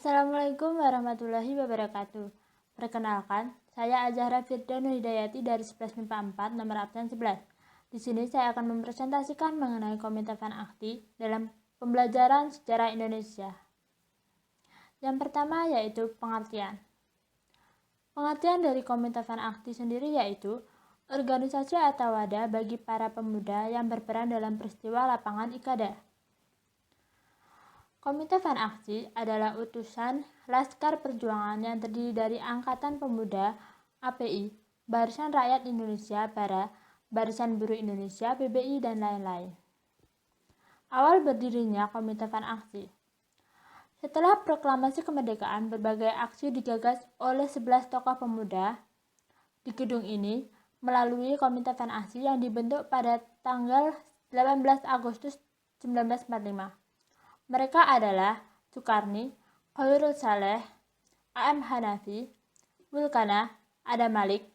Assalamualaikum warahmatullahi wabarakatuh. Perkenalkan, saya Azahra Firdausyah Hidayati dari 11 MIPA 4 nomor absen 11. Di sini saya akan mempresentasikan mengenai Komite Van Akti dalam pembelajaran sejarah Indonesia. Yang pertama yaitu pengertian. Pengertian dari Komite Van Akti sendiri yaitu organisasi atau wadah bagi para pemuda yang berperan dalam peristiwa lapangan Ikada. Komite Van Akti adalah utusan Laskar Perjuangan yang terdiri dari Angkatan Pemuda, API, Barisan Rakyat Indonesia, BARA, Barisan Buruh Indonesia, BBI, dan lain-lain. Awal berdirinya Komite Van Akti. Setelah proklamasi kemerdekaan, berbagai aksi digagas oleh 11 tokoh pemuda di gedung ini melalui Komite Van Akti yang dibentuk pada tanggal 18 Agustus 1945. Mereka adalah Sukarni, Khairul Saleh, A.M. Hanafi, Wilkana, Adam Malik,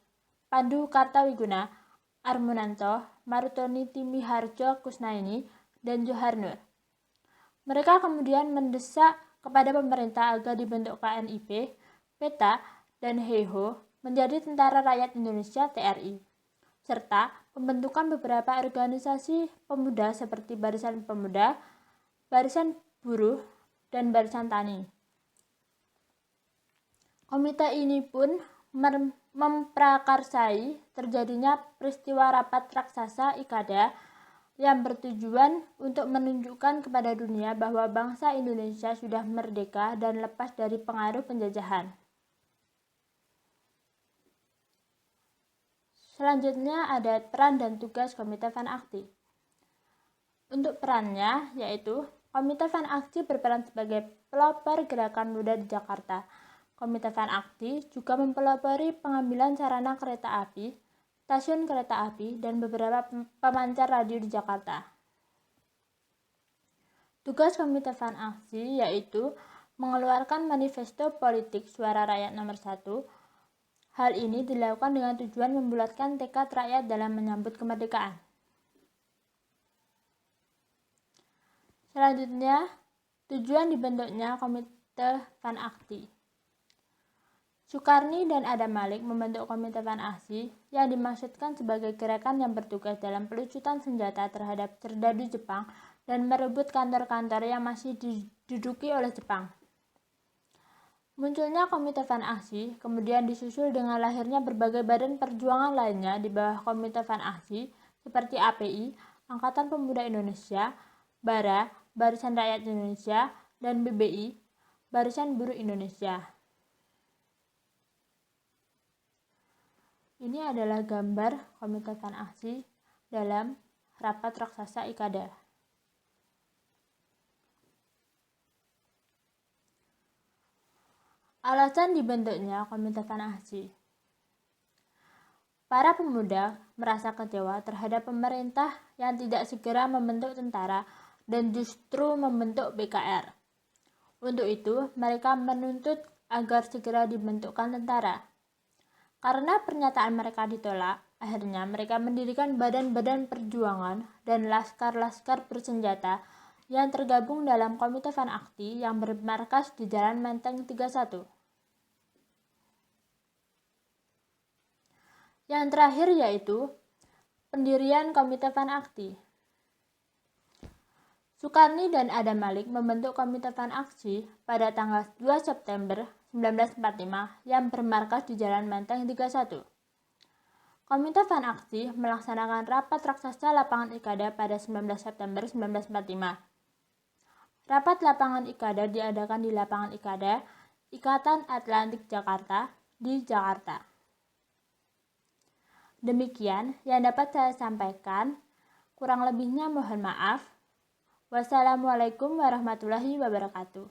Pandu Kartawiguna, Armunanto, Marutoni Timiharjo Kusnaini, dan Johar Nur. Mereka kemudian mendesak kepada pemerintah agar dibentuk KNIP, PETA, dan HEHO menjadi Tentara Rakyat Indonesia TRI, serta pembentukan beberapa organisasi pemuda seperti Barisan Pemuda, Barisan Buruh, dan Barisan Tani. Komite ini pun memprakarsai terjadinya peristiwa rapat raksasa Ikada yang bertujuan untuk menunjukkan kepada dunia bahwa bangsa Indonesia sudah merdeka dan lepas dari pengaruh penjajahan. Selanjutnya ada peran dan tugas Komite Van Akti. Untuk perannya yaitu Komite Van Akti berperan sebagai pelopor gerakan muda di Jakarta. Komite Van Akti juga mempelopori pengambilan sarana kereta api, stasiun kereta api, dan beberapa pemancar radio di Jakarta. Tugas Komite Van Akti yaitu mengeluarkan manifesto politik Suara Rakyat nomor 1. Hal ini dilakukan dengan tujuan membulatkan tekad rakyat dalam menyambut kemerdekaan. Selanjutnya, tujuan dibentuknya Komite Van Akti. Sukarni dan Adam Malik membentuk Komite Van Akti yang dimaksudkan sebagai gerakan yang bertugas dalam pelucutan senjata terhadap serdadu Jepang dan merebut kantor-kantor yang masih diduduki oleh Jepang. Munculnya Komite Van Akti kemudian disusul dengan lahirnya berbagai badan perjuangan lainnya di bawah Komite Van Akti seperti API, Angkatan Pemuda Indonesia, BARA, Barisan Rakyat Indonesia, dan BBI, Barisan Buruh Indonesia. Ini adalah gambar Komite Van Akti dalam rapat raksasa Ikada. Alasan dibentuknya Komite Van Akti. Para pemuda merasa kecewa terhadap pemerintah yang tidak segera membentuk tentara dan justru membentuk BKR. Untuk itu, mereka menuntut agar segera dibentukkan tentara. Karena pernyataan mereka ditolak, akhirnya mereka mendirikan badan-badan perjuangan dan laskar-laskar bersenjata yang tergabung dalam Komite Van Akti yang bermarkas di Jalan Menteng 31. Yang terakhir yaitu pendirian Komite Van Akti. Sukarni dan Adam Malik membentuk Komite Van Akti pada tanggal 2 September 1945 yang bermarkas di Jalan Menteng 31. Komite Van Akti melaksanakan rapat raksasa lapangan Ikada pada 19 September 1945. Rapat lapangan Ikada diadakan di lapangan Ikada, Ikatan Atlantik Jakarta, di Jakarta. Demikian yang dapat saya sampaikan, kurang lebihnya mohon maaf. Wassalamualaikum warahmatullahi wabarakatuh.